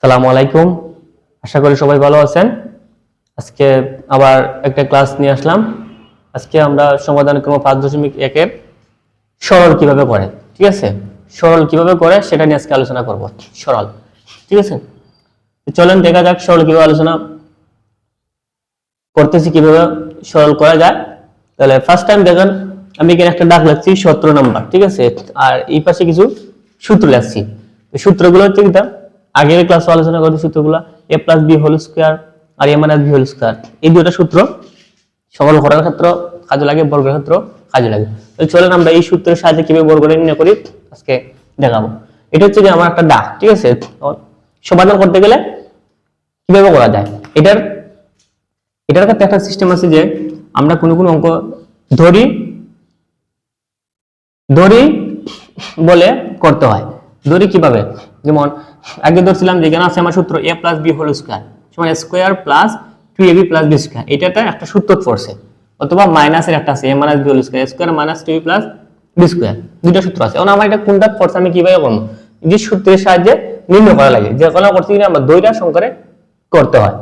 আসসালামু আলাইকুম। আশা করি সবাই ভালো আছেন। আজকে আবার একটা ক্লাস নিয়ে আসলাম। আজকে আমরা সমাধান করব 5.1 এর সরল কিভাবে করে। ঠিক আছে, সরল কিভাবে করে সেটা নিয়ে আজকে আলোচনা করব। সরল, ঠিক আছে। তো চলেন দেখা যাক সরল কিভাবে আলোচনা করতেছি, কিভাবে সরল করা যায়। তাহলে ফার্স্ট টাইম দেখেন, আমি এখানে একটা দাগ লিখছি 17 নাম্বার, ঠিক আছে। আর এই পাশে কিছু সূত্র লিখছি। এই সূত্রগুলো হচ্ছে কি, আগের ক্লাসে আলোচনা করছি সূত্রগুলো, a + b হোল স্কয়ার আর a - b হোল স্কয়ার। এই দুটো সূত্র সরল করার ক্ষেত্রে কাজে লাগে, বর্গের ক্ষেত্রে কাজে লাগে। তো চলেন আমরা এই সূত্রের সাহায্যে কিভাবে বর্গ নির্ণয় করি আজকে দেখাবো। এটা হচ্ছে যে আমার একটা দাগ, ঠিক আছে। সমাধান করতে গেলে কিভাবে করা যায়, এটার ক্ষেত্রে একটা সিস্টেম আছে যে আমরা কোনো অঙ্ক ধরি বলে করতে হয়। ধরি কিভাবে, যেমন আগে ধরছিলাম যে এখানে আছে আমার সূত্র a + b হোল স্কয়ার সমান square plus 2ab + b square. এটা একটা সূত্র পড়ছে, অথবা মাইনাসের একটা আছে a - b whole square square minus 2ab + b square. দুটো সূত্র আছে। এখন আমার এটা কোনটা পড়ছে আমি কিভাবে করব, যে সূত্রের সাহায্যে নির্ণয় করা লাগে, যে কোনো করতে গেলে আমরা দুইটা সংখ্যারে করতে হয়।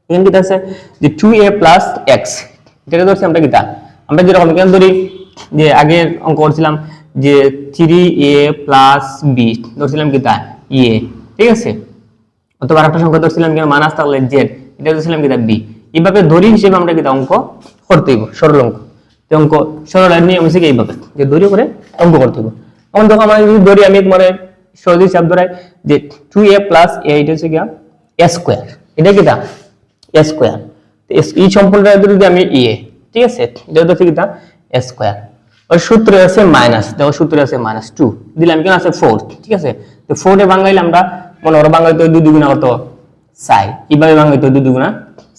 এখানে কি আছে যে 2a + x, এটা ধরছি আমরা কিটা, আমরা যেরকম এখানে ধরি যে আগের অঙ্ক করছিলাম যে 3a + b ধরছিলাম কিটা a, ঠিক আছে। অথবা আরেকটা সংখ্যা ধরছিলাম কি মাইনাস থাকলে z, এটা ধরছিলাম কিটা b। এইভাবে ধরি হিসেবে আমরা কিটা অঙ্ক করতে হইব, সরল অঙ্ক। তো অঙ্ক সরলের নিয়ম হচ্ছে এইভাবে যে ধরি করে অঙ্ক করতে হইব। এখন দেখো আমরা যদি ধরি, আমি তোমার সহজ হিসাব ধরাই যে 2a + a, এটা হচ্ছে কি a স্কয়ার, এটা কিটা a স্কয়ার। এই সম্পূর্ণটা যদি আমি a, ঠিক আছে, এটা হচ্ছে কিটা a স্কয়ার। ওই সূত্রে আছে মাইনাস, দেখো সূত্রে আছে -2 দিলাম, কেন আছে 4, ঠিক আছে। তো 4 এ বাঙাইলে আমরা মনে করো বাঙাইতে 2 দুগুণা কত 4, কিভাবে বাঙাইতে 2 দুগুণা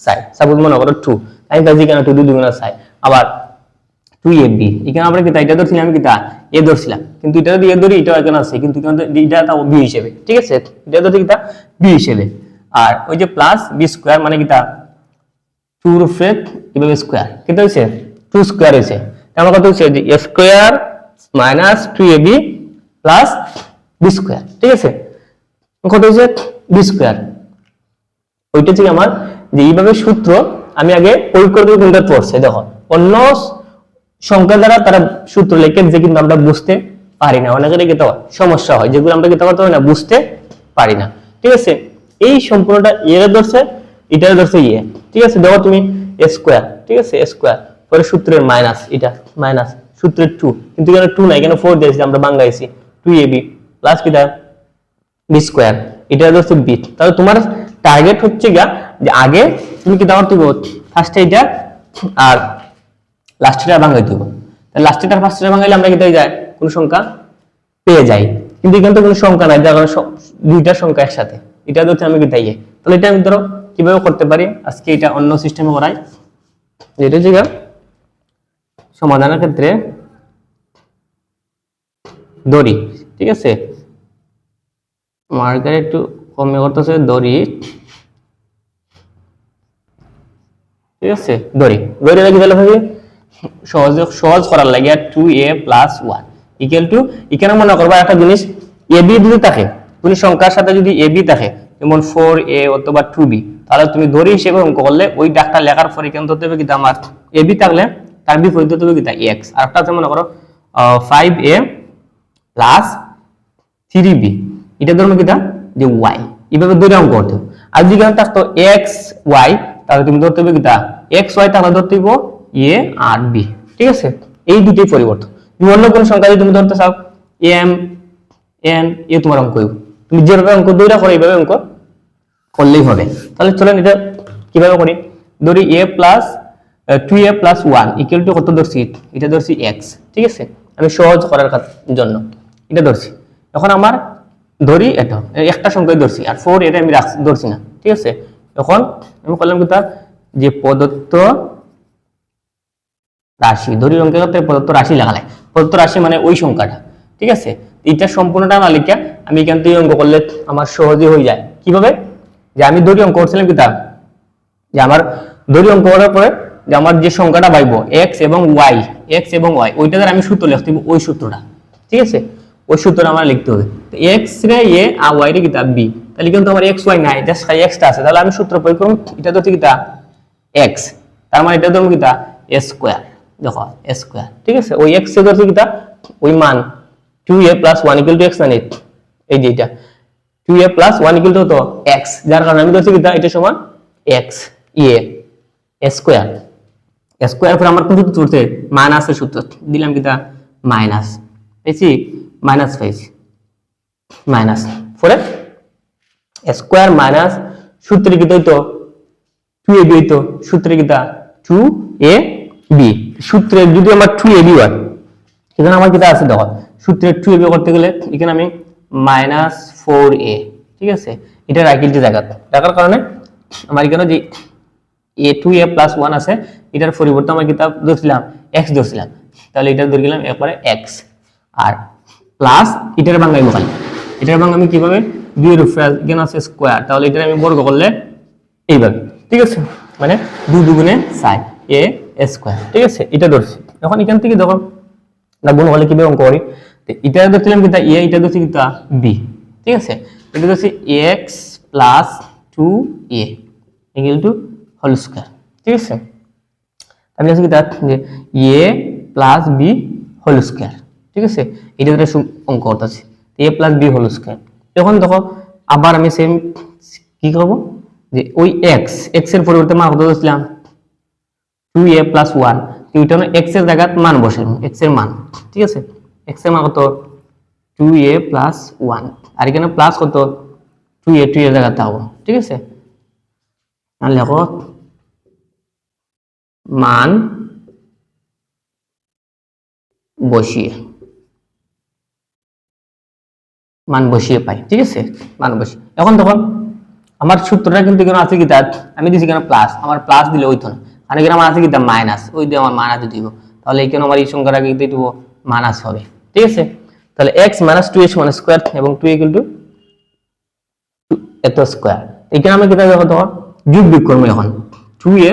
4, সাপোজ মনে করো 2, আমি কাজে কেন 2 দুগুণা 4, আবার 2ab এখানে আমরা কি এটা ধরছিলাম, আমি কিটা a ধরছিলাম, কিন্তু এটা যদি a ধরি এটা এখানে আছে, কিন্তু এটা তাও b হিসেবে, ঠিক আছে। এটা ধরছি কিটা b হিসেবে। আর ওই যে প্লাস b স্কয়ার মানে কিটা 2 এর উপরে এভাবে স্কয়ার, কত হইছে 2 স্কয়ার হইছে। আমার কত হচ্ছে যে a square minus 2ab plus b square, ঠিক আছে। কত হচ্ছে b স্কয়ার। ওইটা হচ্ছে আমার যে এইভাবে সূত্র আমি আগে প্রয়োগ করে দেব, কোনটা পড়ছে দেখো। অন্য সংখ্যা দ্বারা তারা সূত্র লেখেন যে কিন্তু আমরা বুঝতে পারি না, অনেকের কিন্তু সমস্যা হয়, যেগুলো আমরা কিন্তু করতে পারি না, বুঝতে পারি না, ঠিক আছে। এই সম্পূর্ণটা এর ধরছে, এটার ধরছে ইয়ে, ঠিক আছে। দেখো তুমি a স্কয়ার, ঠিক আছে, a স্কয়ার পরে সূত্রের মাইনাস, এটা মাইনাস সূত্রের 2, কিন্তু এখানে 2 নাই, এখানে 4 দিয়েছি আমরা বাংলাইছি 2ab প্লাস কিটা b স্কয়ার, এটা হচ্ছে b। তাহলে তোমার টার্গেট হচ্ছে গা যে আগে তুমি কি দাও দিব ফার্স্টে এটা আর লাস্টেটা বাঙাই দিব। তাহলে লাস্টেটা ফার্স্টেটা বাঙাইলে আমরা কিটা যায় কোন সংখ্যা পেয়ে যাই, কিন্তু এখানে তো কোনো সংখ্যা নাই, যার কারণে দুইটা সংখ্যা একসাথে, এটা হচ্ছে আমি কিটা ইয়ে। তাহলে এটা আমি ধরো কিভাবে করতে পারি, আজকে এটা অন্য সিস্টেমে করাই, যেটা হচ্ছে সমাধানের ক্ষেত্রে দড়ি, ঠিক আছে। মার্কার একটু কমে করতেছে, দড়ি, ঠিক আছে। দড়ি কি তাহলে হবে সহজ করার লাগে 2a + 1 ইকুয়াল টু, এখানে মনে করবা একটা জিনিস ab যদি থাকে, কোন সংখ্যার সাথে যদি ab থাকে, যেমন 4a অথবা 2b, তাহলে তুমি দড়ি হিসেবে অঙ্ক করলে ওই ডাকটা লেখার পরে কেন ধরতে হবে কিটা আমার ab থাকলে তার বিপরীত ধরতে হবে কিটা x। আর একটা আছে মনে করো 5a + 3b, এটা ধরো কিটা যে y, এইভাবে দড়ি অঙ্ক করতে হবে। আর যদি কেন থাকতো x y, তাহলে তুমি ধরতে হবে কিটা x y, তাহলে ধরতে হবে a আর b, ঠিক আছে। এই দুটোই পরিবর্তন। তুমি অন্য কোন সংখ্যা যদি তুমি ধরতে চাও m n, এ তোমার অঙ্ক, তুমি যেভাবে অঙ্ক দইরা করো এইভাবে অঙ্ক করলেই হবে। তাহলে চলেন এটা কিভাবে করি। ধরি a + 2a + 1 ইকুয়াল টু কত ধরছি, এটা ধরছি x, ঠিক আছে। আমি সহজ করার জন্য এটা ধরছি। এখন আমার ধরি এটা একটা সংখ্যায় ধরছি, আর 4 এটা আমি ধরছি না, ঠিক আছে। এখন আমি করলাম কি তার যে প্রদত্ত রাশি, ধরি অঙ্কের ক্ষেত্রে প্রদত্ত রাশি লেখা লাগে, প্রদত্ত রাশি মানে ওই সংখ্যাটা, ঠিক আছে। এটা সম্পূর্ণটা না লিখে আমি এখান থেকে অঙ্ক করলে আমার সহজে হয়ে যায়। কিভাবে, যে আমি ধরি অঙ্ক করছিলাম কি তার যে আমার ধরি অঙ্ক করার পরে যে আমার যে সংখ্যাটা পাইবো x এবং y, ওইটা দ্বারা আমি সূত্র লিখতে ওই সূত্রটা, ঠিক আছে। ওই সূত্র আমার লিখতে হবে। তো x রে a আর y রে কিতা b, তাহলে কিন্তু আমার x y নাই, জাস্ট খালি x টা আছে। তাহলে আমি সূত্র প্রয়োগ করব, এটা তো কিতা x, তার মানে এটা তো কিতা a স্কয়ার। দেখো a স্কয়ার, ঠিক আছে। ওই x এর তো কিতা ওই মান 2a + 1 = x মানে এই যে এটা 2a + 1 = তো x, যার কারণে আমি ধরছি কিতা এটা সমান x a স্কয়ার। স্কয়ার পরে আমার কোন সূত্র চলছে মাইনাসের সূত্র দিলাম কিতা মাইনাস, পেয়েছি মাইনাস পেয়েছি মাইনাস পরে স্কয়ার মাইনাস সূত্রে কিতা হইতো 2ab হইতো, সূত্রে কিতা 2ab, সূত্রে যদি আমার 2ab হয় এখানে আমার কিতা আছে দেখো সূত্রে 2ab করতে গেলে এখানে আমি -4a, ঠিক আছে, এটা রাখি যে জায়গা রাখার কারণে আমার এখানে যে a2a + 1 আছে এটার পরিবর্তে আমরা কিতাব ধরছিলাম x ধরছিলাম, তাহলে এটা ধরে গেলাম একবারে x আর প্লাস এটার ভাঙাই বকাল, এটার ভাঙা আমি কিভাবে 2 এর উপরে এখানে আছে স্কয়ার, তাহলে এটা আমি বর্গ করলে এইভাবে, ঠিক আছে, মানে 2 দুগুণে 4 a স্কয়ার, ঠিক আছে, এটা ধরছি। এখন এখান থেকে দেখো না গুণ হলে কিভাবে অঙ্ক করি, তো এটা ধরছিলাম কিতা a, এটা ধরছি কিতা b, ঠিক আছে, এটা ধরছি x + 2a = হোল স্কয়ার, ঠিক আছে। আমি আছে কিতা যে a + b হোল স্কয়ার, ঠিক আছে, এটা ধরে অঙ্ক করতেছি a + b হোল স্কয়ার। এখন দেখো আবার আমি সেম কি করব যে ওই x এর পরিবর্তে মান কত ধরছিলাম 2a + 1, ওইটা না x এর জায়গায় মান বসে x এর মান, ঠিক আছে, x এর মান কত 2a + 1 আর এখানে প্লাস কত 2a এর জায়গায় থাকবো, ঠিক আছে। আর লেখো মান বসিয়ে পাই, ঠিক আছে, মান বসিয়ে। এখন দেখো আমার সূত্রটা কিন্তু এখানে আছে কিতা আমি দিছি কেন প্লাস, আমার প্লাস দিলে হইতো না, আর এখানে আমার আছে কিতা মাইনাস, ওই দিয়ে আমার মাইনাস দিব, তাহলে এখানে আমার এই সংখ্যাটা কি দিব মাইনাস হবে, ঠিক আছে। তাহলে x - 2a = স্কয়ার এবং 2a = এত স্কয়ার। এখানে আমি কিতা দেখো দেখো যোগ বিয়োগ করব, এখন 2a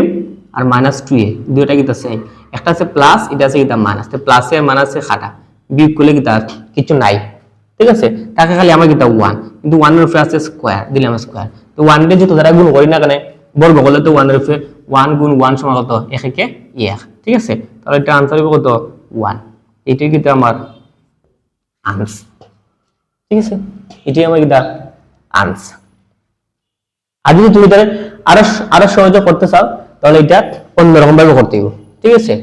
আর -2a দুইটা কিতা সেম, একটা আছে প্লাস এটা আছে কিতা মাইনাস, তো প্লাসে আর মাইনাসে কাটা বিয়োগ করলে কিতা কিছু নাই, ঠিক আছে, টাকা খালি আমার কিতা 1, কিন্তু 1 এর উপরে আছে স্কয়ার দিলাম স্কয়ার, তো 1 এর যত দ্বারা গুণ করি না কেন বর্গ করলে তো 1 এর উপরে 1 × 1 = কত 1 × 1, ঠিক আছে, তাহলে এটা आंसर হবে কত 1, এটাই কিন্তু আমার आंसर, ঠিক আছে, এটাই আমার কিতা आंसर। আর যদি তুমি তাহলে আরো সহজে করতে চাও তাহলে এটা অন্যরকম ভাবে করতে হবে, ঠিক আছে,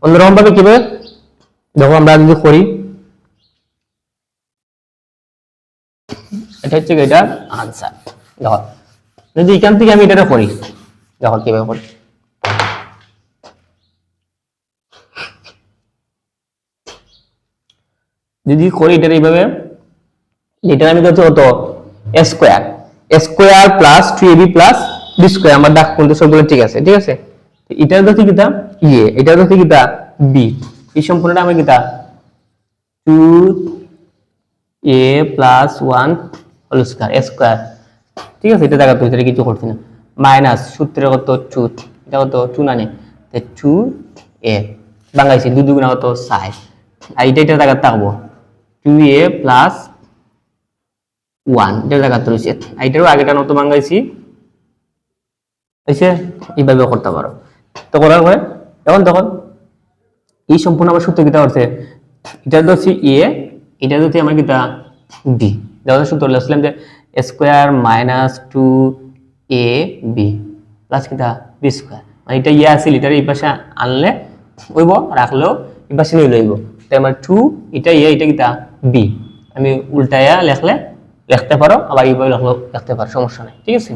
অন্যরকম ভাবে কিভাবে দেখো আমরা যদি করি এটা হচ্ছে এটা आंसर। দেখো যদি এখান থেকে আমি এটা করি দেখো কিভাবে করি, যদি করি এটা এইভাবে, এটা আমি করছি কত a square plus 2ab plus b square, আমার দাগ করতে সবগুলো ঠিক আছে, ঠিক আছে। এটার দতি কিতা এটার দতি কিতা b, এই সম্পূর্ণটা আমি কিতা 2a + 1 whole square a square, ঠিক আছে, এটা জায়গা তো এটা কিছু করছি না, মাইনাস সূত্রে কত 2, এটা কত 2 না নে, তো 2a বাঙাইছি 2 দুগুণ কত 4, আর এটা জায়গা থাকবো 2a + 1 এটা জায়গা রয়েছে, এটারও আগেটা নত বাঙাইছি এসে এইভাবে করতে পারো। তো করার পরে এখন তখন এই সম্পূর্ণ আবার সূত্র কিতা করছে, এটা ধরছি a, এটা ধরছি আমার কিতা b, দেখো সূত্র লিখলাম যে স্কয়ার - 2ab প্লাস কিতা b স্কয়ার, মানে এটা আছে লিটার এই পাশে আনলে হইব, রাখলেও এই পাশে নিয়ে লইব, তাই আমার 2 এটা এটা কিতা b, আমি উল্টায়া লিখতে পারো, আবার এইভাবে লিখতে পারো, সমস্যা নাই, ঠিক আছে।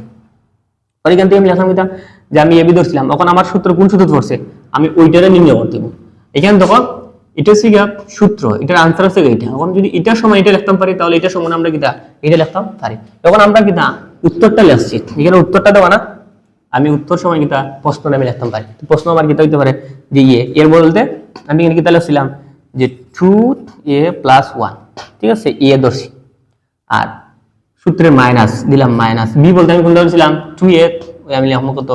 আর এখান থেকে আমি লিখলাম কিতা যে আমি এবি ধরছিলাম, এখন আমার সূত্র কোন সূত্র ধরছে আমি ওইটারে নির্ণয় করতে দিব। এখানে দেখো এটা হচ্ছে সূত্র, এটার आंसर হচ্ছে এইটা, এখন যদি এটার সময় এটা লিখতাম পারি তাহলে এটার সমান আমরা কিতা এটা লিখতাম পারি, এখন আমরা কিতা উত্তরটা লিখছি, এখানে উত্তরটা দেওয়া না, আমি উত্তর সময় কিতা প্রশ্নটা আমি লিখতাম পারি, প্রশ্ন আমার কিতা হইতে পারে যে এর বলতে আমি এখানে কিতা লিখছিলাম যে 2a + 1, ঠিক আছে, a ধরছি আর সূত্রে মাইনাস দিলাম মাইনাস, বি বলতে আমি কোনটা বলছিলাম 2a, ওই আমি লিখব কত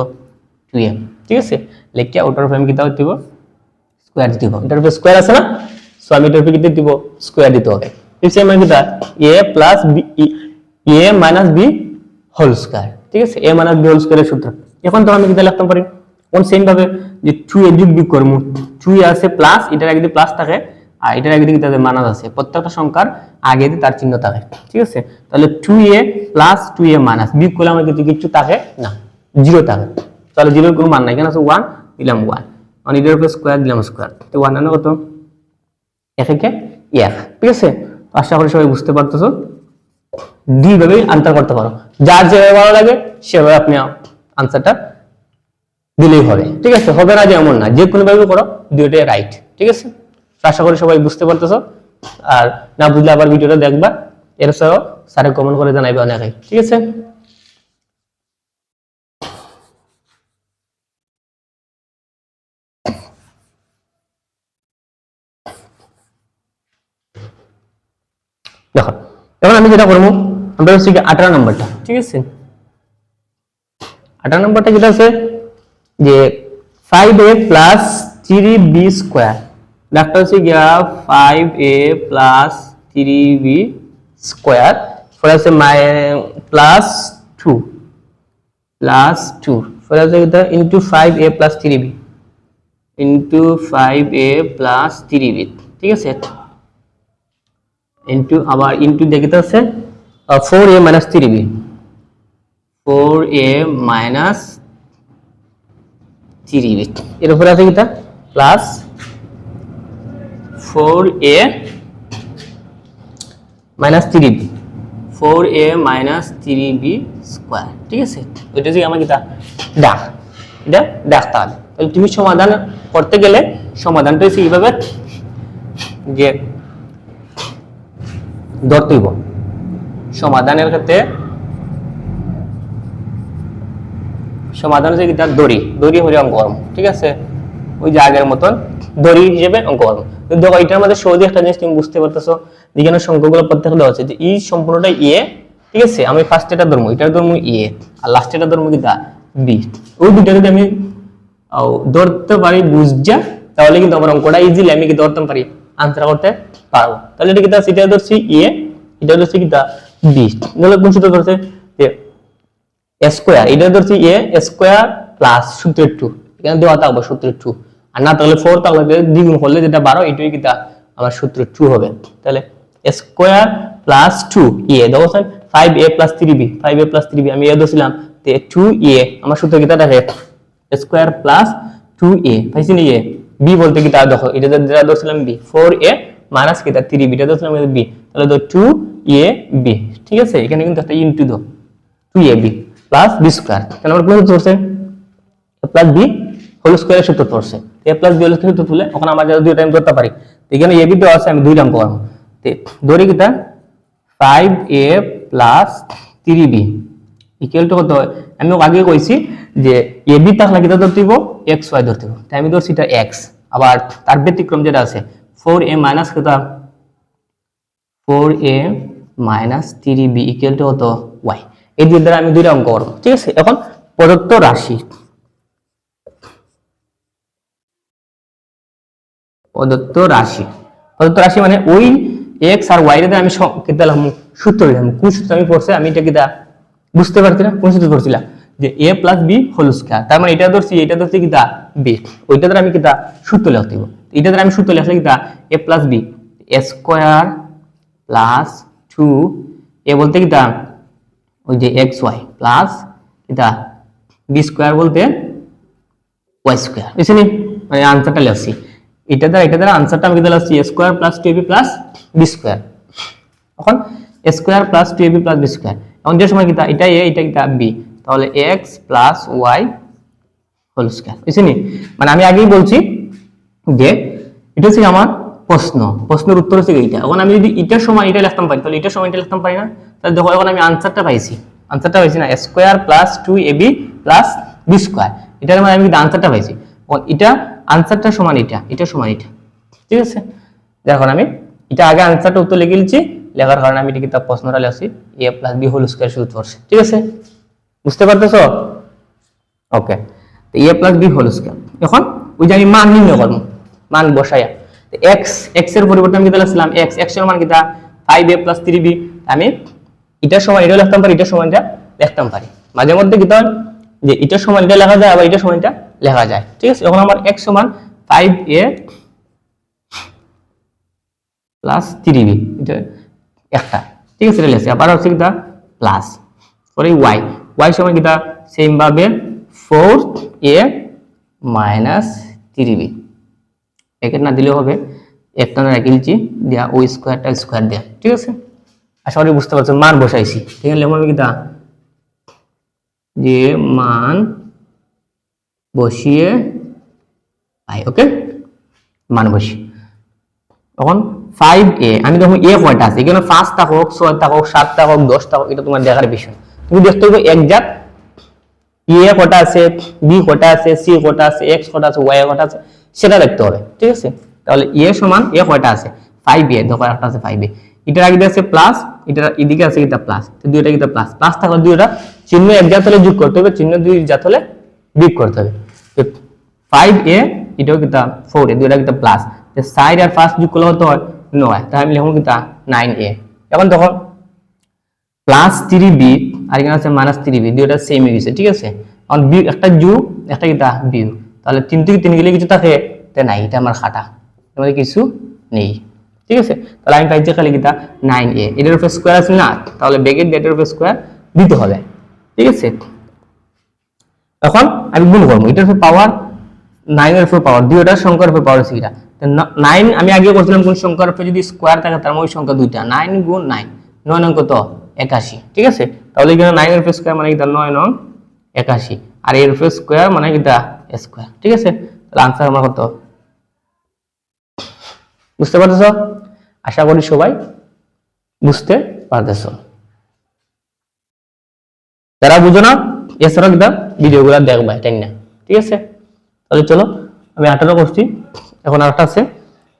2a, ঠিক আছে, লিখে ওটার উপরে আমি কিতা দিতে দিব স্কয়ার দিতে হবে, এটার উপরে স্কয়ার আছে না, সো আমি এটার উপরে কিতা দিব স্কয়ার দিতে হবে, এক্স এর মান কিটা a plus b a minus b whole square, ঠিক আছে, a মাইনাস b হোল স্কয়ারের সূত্র। এখন তো আমি কিটা লিখতে পারি কোন সেম ভাবে যে 2a যোগ b করব, 2a আছে প্লাস এটার আগে যদি প্লাস থাকে আর এটার আগে যদি তাদের মাইনাস আছে, প্রত্যেকটা সংখ্যার আগে যদি তার চিহ্ন থাকে, ঠিক আছে, তাহলে 2a plus 2a minus b করলে আমাদের কিছু থাকে না, 0 থাকে, তাহলে 0 এর কোনো মান নাই, কেন আছে 1 দিলাম 1 মানে এটার উপর স্কয়ার দিলাম স্কয়ার, তো 1 না কত 1 কে 1, ঠিক আছে। আশা করি সবাই বুঝতে পারতেছো, দুই ভাবে আনসার করতে পারো, যার যেভাবে ভালো লাগে সেভাবে আপনি আনসারটা দিলেই হবে, ঠিক আছে, হবে না যে এমন না, যে কোনো ভাবে করো দুইটাই রাইট, ঠিক আছে। আশা করি সবাই বুঝতে পারতেছো, আর না বুঝলে আবার ভিডিওটা দেখবা, এছাড়াও স্যারে কমেন্ট করে জানাইবে অনেকেই, ঠিক আছে। দেখো এখন আমি যেটা করবো, আমরা হচ্ছে 18 নম্বরটা, ঠিক আছে, 18 নম্বরটা যেটা আছে যে 5a plus 3b square, doctor হচ্ছে 5a প্লাস 3b স্কয়ার ফলে আছে প্লাস 2 ফলে আছে এটা into 5a plus 3b into 5a plus 3b, ঠিক আছে, ইনটু আবার ইনটু দেখিতে আছে 4a minus 3b 4a minus 3b এর উপরে আছে কিটা plus 4a minus 3b 4a minus 3b square, ঠিক আছে, ওইটা যে আমার কিটা ডাক, এটা ডাকতে হবে। তাহলে তুমি সমাধান করতে গেলে সমাধানটা হচ্ছে এইভাবে যে ধরতে হইব, সমাধানের ক্ষেত্রে সমাধান হচ্ছে কি তার দড়ি হলে অঙ্ক করব, ঠিক আছে, ওই যে আগের মতন দড়ি হিসেবে অঙ্ক করব। দেখো এটার মধ্যে সহজে একটা জিনিস তুমি বুঝতে পারতেছো, যেখানে সংখ্যাগুলো প্রত্যেকটা দেওয়া আছে যে এই সম্পূর্ণটা এ, ঠিক আছে, আমি ফার্স্ট এটা ধরবো, এটার ধরবো এ আর লাস্ট এটা ধরবো কি দা বি, ওই দুইটা যদি আমি ধরতে পারি বুঝছা, তাহলে কিন্তু আমার অঙ্কটা ইজিলি আমি কি ধরতে পারি, আনসার করতে পারবো। তাহলে এটা কি দা এটা ধরছি এ, এটা ধরছি কি দা বি, তাহলে কোন সূত্র ধরছে যে স্কয়ার, এটা ধরছি এ স্কয়ার প্লাস সূত্রের 2, এখানে দেওয়া থাকবে সূত্রের 2, আর না তাহলে 4 থাকলে দ্বিগুণ করলে যেটা 12 এটাই কি আমার সূত্রের 2 হবে। তাহলে স্কয়ার প্লাস 2 এ দেখো 5a plus 3b 5a plus 3b আমি এ ধরছিলাম তে 2a আমার সূত্র কি থাকে স্কয়ার প্লাস 2a পাইছি নি এ b বলতে কি তা দেখো এটা যেটা ধরছিলাম b 4a মাইনাস কি তা 3b এটা ধরছিলাম b, তাহলে তো 2ab, ঠিক আছে, এখানে কিন্তু একটা ইনটু দাও 2ab প্লাস b স্কয়ার, কেন আমরা প্লাস ধরছে প্লাস b হোল স্কয়ারের সূত্র ধরছে, a প্লাস b হোল স্কয়ারের সূত্র তুলে এখন আমরা যদি দুই টাইম ধরতে পারি, এখানে ab দেওয়া আছে আমি দুই টাইম করব, তে ধরি কিটা 5a plus 3b equal to কত, আমি আগে কইছি যে ab থাকলে কিটা ধরতে হইব xy ধরতে হইব, তাই আমি ধরছি এটা x, আবার তার ব্যতিক্রম যেটা আছে 4a মাইনাস কত 4a minus 3b equal to কত y, এই দুই দ্বারা আমি দুইটা অঙ্ক করব, ঠিক আছে। এখন প্রদত্ত রাশি মানে ওই x আর y এর আমি কিতালাম সূত্র দিলাম, কোন সূত্র আমি পড়ছে আমি এটা কিটা বুঝতে পারছি না, কোন সূত্র পড়ছিলাম যে a plus b whole square, তার মানে এটা ধরছি কিটা b, ওইটা দ্বারা আমি কিটা সূত্র লিখতে দিব, এটা দ্বারা আমি সূত্র লিখলে কিটা a plus b square plus 2 a বলতে কিটা ওই যে xy প্লাস কিটা b স্কয়ার বলতে y স্কয়ার, বুঝছেন, মানে আনসারটা লিখছি এটা দ্বারা আনসারটা আমি কিটা লিখছি a square plus 2ab plus b square, এখন a square plus 2ab plus b square, এখন যে সময় কিটা এটা a এটা কিটা b, তাহলে x plus y whole square, বুঝছেন, মানে আমি আগেই বলছি যে এটা হচ্ছে আমার প্রশ্নের উত্তর হচ্ছে এইটা, এখন আমি যদি এটার সময় এটা লিখতাম পারি তাহলে এটার সময় এটা লিখতাম পারি না, তাহলে দেখো এখন আমি আনসারটা পাইছি না square plus 2ab plus b square, এটার মানে আমি আনসারটা পাইছি, এটা আনসারটা সমান এটা সমান এটা, ঠিক আছে। দেখুন আমি এটা আগে আনসারটা উত্তর লিখে লিখছি, লেখার কারণে আমি এটা প্রশ্নটা লিখছি a plus b whole square সূত্র করছে, ঠিক আছে, বুঝতে পারতেছো, ওকে। তো a plus b whole square, এখন ওই যে আমি মান নির্ণয় করব, মান বসায়া x এর পরিবর্তে আমি কিটা লিখছিলাম x এর মান কিটা 5a plus 3b আমি এটার সমান এটা লিখতাম পারি, এটার সমানটা লিখতাম পারি। মাঝে মধ্যে কি হয় যে এটার সমানটা লেখা যায় আবার এটার সমানটা লেখা যায়, ঠিক আছে। এখন আমার x সমান 5a plus 3b এটা একটা, ঠিক আছে, এটা লেখছি। আবার হচ্ছে কিটা প্লাস পরে y সমান কিটা সেম ভাবে 4a minus 3b একে না দিলেও হবে, একটা না রাখিলছি দিয়া ও স্কয়ারটা স্কয়ার দেয়া, ঠিক আছে। আশা করি বুঝতে পারছো, মান বসাইছি, ঠিক আছে। লিখব আমি কিটা যে মান বসিয়ে আই, ওকে, মান বসি। তখন 5a আমি দেখো a কয়টা আছে, এখানে 5 টা হোক 6 টা হোক 7 টা হোক 10 টা হোক এটা তোমার দেখার বিষয়। তুমি দেখতে হবে একজাক্ট a কয়টা আছে, b কয়টা আছে, c কয়টা আছে, x কয়টা আছে, y কয়টা আছে সেটা দেখতে হবে, ঠিক আছে। তাহলে a সমান a কয়টা আছে 5a, দেখো একটা আছে 5a, এটার আগে আছে প্লাস, এটার এদিকে আছে এটা প্লাস, তো দুইটা কিটা প্লাস প্লাস থাকলে দুইটা চিহ্ন একজাত হলে যোগ করতে হবে, চিহ্ন দুই জাত হলে বিয়োগ করতে হবে। তো 5a এটাও কিটা 4a, দুইটা কিটা প্লাস, যে সাইড আর ফার্স্ট যোগ করলে হতে হয় 9, তাই আমি লিখব কিটা 9a। এখন দেখো প্লাস 3b আর এখানে আছে মাইনাস 3b, দুইটা সেম হয়ে গেছে, ঠিক আছে। এখন বি একটা যোগ একটা কিটা বিয়োগ, তাহলে 3 থেকে 3 গেলে কিছু থাকে তে নাই, এটা আমার খাটা, এর কিছু নেই, ঠিক আছে। তাহলে আমি পাইছি খালি কিটা 9a, এটার উপর স্কয়ার আছে না, তাহলে ব্র্যাকেট দিয়ে এটার উপর স্কয়ার দিতে হবে, ঠিক আছে। এখন আমি গুণ করব, এটার উপর পাওয়ার 9 এর উপর পাওয়ার, দুইটা সংখ্যার উপর পাওয়ার আছে এটা। তো 9 আমি আগে বলছিলাম কোন সংখ্যার উপর যদি স্কয়ার থাকে তার মানে ওই সংখ্যা দুইটা, 9 গুণ 9, 9 নং কত 81, ঠিক আছে। তাহলে এখানে 9 এর উপর স্কয়ার মানে এটা 9 নং 81, আর এর উপর স্কয়ার মানে এটা স্কয়ার, ঠিক আছে। তাহলে आंसर আমার কত, বুঝতে পারতেছো? আশা করি সবাই বুঝতে পারতেছো। যারা বুঝো না এছাড়া কিটা ভিডিওগুলো দেখবা, তাই না, ঠিক আছে। তাহলে চলো আমি 18 করছি, এখন আরেকটা আছে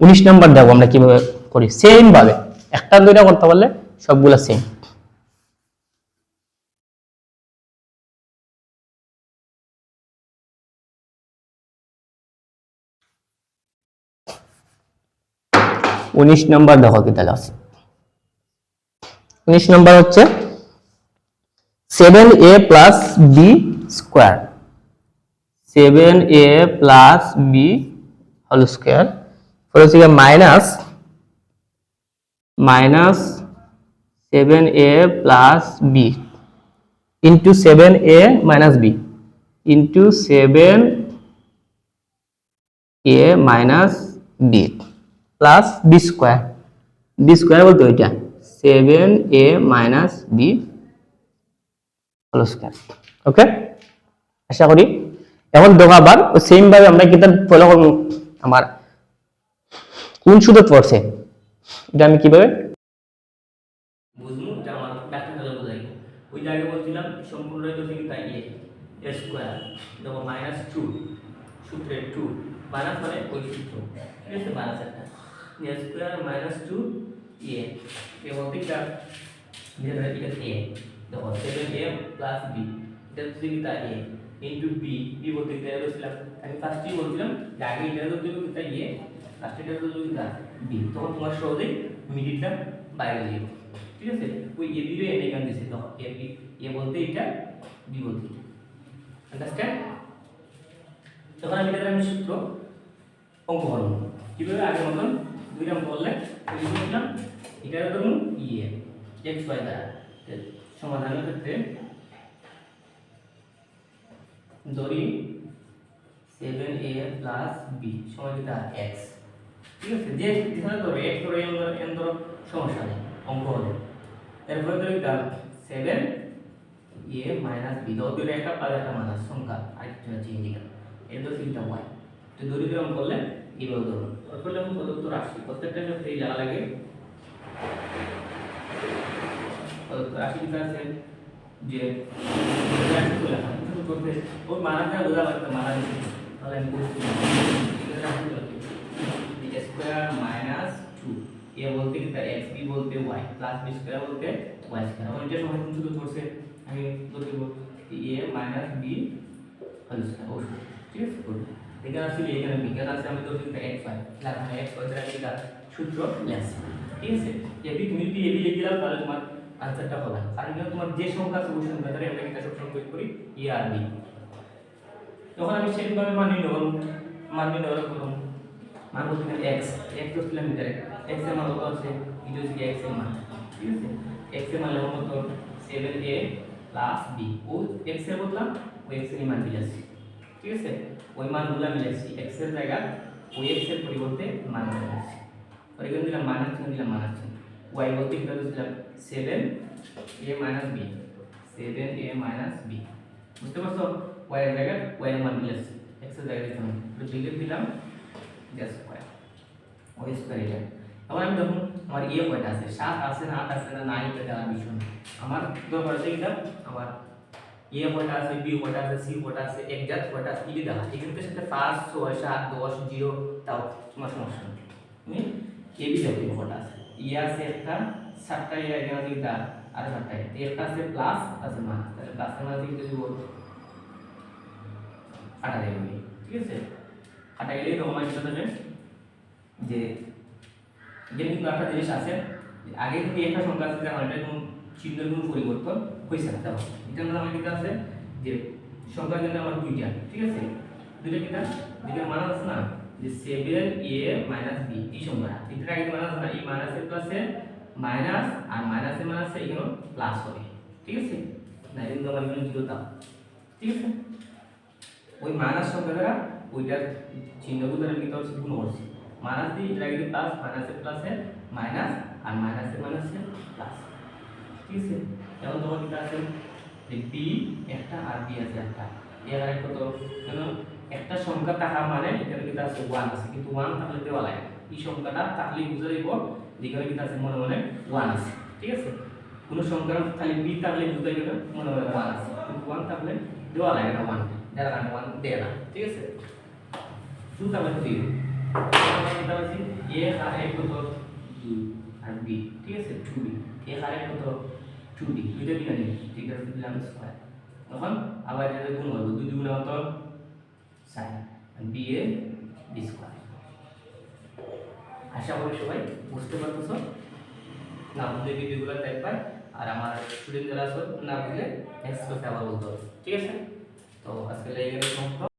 19 নাম্বার দেখো আমরা কিভাবে করি সেম ভাবে, একটা দুইটা করতে পারলে সবগুলা সেম। উনিশ নাম্বার দেখো কি তাহলে আছে, 19 নাম্বার হচ্ছে 7a plus b square, 7a plus b whole square পরে হচ্ছে minus 7a plus b into 7a minus b into 7a minus b plus b square, b square বলতে ওইটা 7a minus b whole square, okay. আশা করি এখন দেখো আবার same ভাবে আমরা কিটা ফলো করব, আমার কোন সূত্র পড়ছে এটা আমি কিভাবে বুঝমু, এটা আমার ব্যাখ্যা করে বোঝাইবো। ওই যে আগে বলছিলাম সম্পূর্ণ হচ্ছে কি তাই a স্কয়ার দেখো -2 সূত্রে 2 মাইনাস মানে ওই সূত্র, ঠিক আছে, মাইনাস একটা a স্কয়ার -2 a এ বলতে এটা যেটা এটা a দেখো 7a plus b এটা হচ্ছে কি তাই a into b বলতে এটা বলছিলাম আমি ফার্স্টেই বলছিলাম যে আগে এটা হচ্ছে কি তাই a লাস্ট এটা হচ্ছে কি তাই b, তখন তোমার সহজেই মিডিলটা বাইরে যাবে, ঠিক আছে। ওই a b রে এনে গান দিছে, তো a b a বলতে এটা b বলতে এটা, আন্ডারস্ট্যান্ড। তখন আমি এটা আমি সূত্র অঙ্ক করব কিভাবে, আগে মতন দুই নাম বললে ওই লিখলাম এটা ধরুন x y দ্বারা সমাধানের ক্ষেত্রে ধরি 7a plus b সমান এটা x, ঠিক আছে। যে যেখানে ধরো x ধরো n ধরো সমস্যা নেই অঙ্ক হলে, এরপরে ধরো এটা 7a minus b ধরো দুটো একটা প্লাস একটা মাইনাস সংখ্যা আরেকটা চেঞ্জ দিলাম, এর ধরো এটা y, তো ধরি দিলাম করলে এইভাবে ধরুন তারপরে আমি প্রদত্ত রাশি প্রত্যেকটা ক্ষেত্রে এই জায়গা লাগে প্রদত্ত রাশি কি আছে যে রাশি তো লেখা শুরু করতে ওই মানাটা বোঝা লাগবে, মানা দিতে তাহলে আমি বলছি এটা রাশি লাগবে a স্কয়ার মাইনাস 2 a বলতে কি তার x b বলতে y প্লাস b স্কয়ার বলতে y স্কয়ার, এখন এটা সমাধান শুরু করছে আমি বলতে দেব a minus b whole square, ও ঠিক আছে। এখানে আসলে এখানে b এখানে আছে আমি তো ঠিক x y লেখা x y দ্বারা এটা সূত্র লেখছি, ঠিক আছে এবি তুমি যদি এবি লিখে দাও তাহলে তোমার আনসারটা হবে কারণ এটা তোমার যে সংখ্যা আছে ওই সংখ্যা ধরে আমরা কিন্তু সব সংখ্যা করি এ আর বি তখন আমি সেভাবে মান নির্ণয় করব মান বলতে গেলে x ধরছিলাম মিটারে x এর মান কত আছে এটা হচ্ছে x এর মান ঠিক আছে x এর মান হলো কত 7a b ও x এর বদলা ওই x এর মান মিলাচ্ছি ঠিক আছে ওই মানগুলো মিলাচ্ছি x এর জায়গা ওই x এর পরিবর্তে মান মিলাচ্ছি আর এখানে দিলাম মাইনাস চিহ্ন দিলাম মাইনাস চিহ্ন y বলতে কি দিলাম 7a b 7a b বুঝতে পারছো y এর জায়গা y এর মান মিলাচ্ছি x এর জায়গায় দিলাম লিখে দিলাম স্কয়ার ওই স্কয়ার এটা আবার আমি দেখুন আমার এ কয়টা আছে 7 আছে না 8 আছে না 9 এটা দেওয়ার বিষয় না আমার দরকার আছে এটা আমার এ কয়টা আছে বি কয়টা আছে সি কয়টা আছে একজাক্ট কয়টা আছে কি দেওয়া এখানে সাথে 5 6 7 10 0 তাও তোমার সমস্যা নেই তুমি এ বি দেখো কয়টা আছে ই আছে একটা 7টা এ এখানে দিটা আর 7টা একটা আছে প্লাস আছে মাইনাস তাহলে প্লাস মাইনাস দিকে যদি বল কাটা দেবে ঠিক আছে কাটা গেলে তখন আমি সাথে যে কিন্তু একটা জিনিস আছে আগে কিন্তু একটা সংখ্যা আছে যেমন এটা কোনো চিহ্নের কোনো পরিবর্তন হয়েছে না দেখো এটা আমার কিন্তু আছে যে সংখ্যা কিন্তু আমার দুইটা ঠিক আছে দুইটা কিনা দুইটা মান আছে না যে 7a b এই সংখ্যাটা এটা আগে মান আছে না এই মাইনাসের প্লাসে মাইনাস আর মাইনাসের মান আছে এখানে প্লাস হবে ঠিক আছে না কিন্তু আমার এখানে 0 দাও ঠিক আছে ওই মাইনাস সংখ্যাটা ওইটার চিহ্নগুলো দ্বারা কি করছে গুণ করছে মাইনাস দিয়ে এটা আগে প্লাস মাইনাসের প্লাসে মাইনাস আর মাইনাসের মাইনাসে প্লাস ঠিক আছে এখন তোমার কি আছে যে b একটা আর b আছে একটা এর আরেক কত কেন একটা সংখ্যা থাকা মানে এখানে কি আছে 1 আছে কিন্তু 1 থাকলে দেওয়া লাগে এই সংখ্যাটা থাকলে বুঝে যাইব যেখানে কি আছে মনে মনে 1 আছে ঠিক আছে কোন সংখ্যা খালি b থাকলে বুঝে যাইবে না মনে মনে 1 আছে কিন্তু 1 থাকলে দেওয়া লাগে না 1 যারা 1 দেয় না ঠিক আছে শুধু তাহলে 3 এটা হচ্ছে a আর এক কত 2 আর b ঠিক আছে 2b a আর এক কত 2b দুইটা দিনা নেই ঠিক আছে দিলাম স্কয়ার তখন আবার এটা গুণ হবে 2 গুণ কত 4 আর b a b স্কয়ার আশা করি সবাই বুঝতে পারতেছো না বুঝলে ভিডিওগুলো দেখবার আর আমার স্টুডেন্ট যারা আছে না বুঝলে নেক্সট ক্লাসে আবার বলতে হবে ঠিক আছে তো আজকে লেগে গেল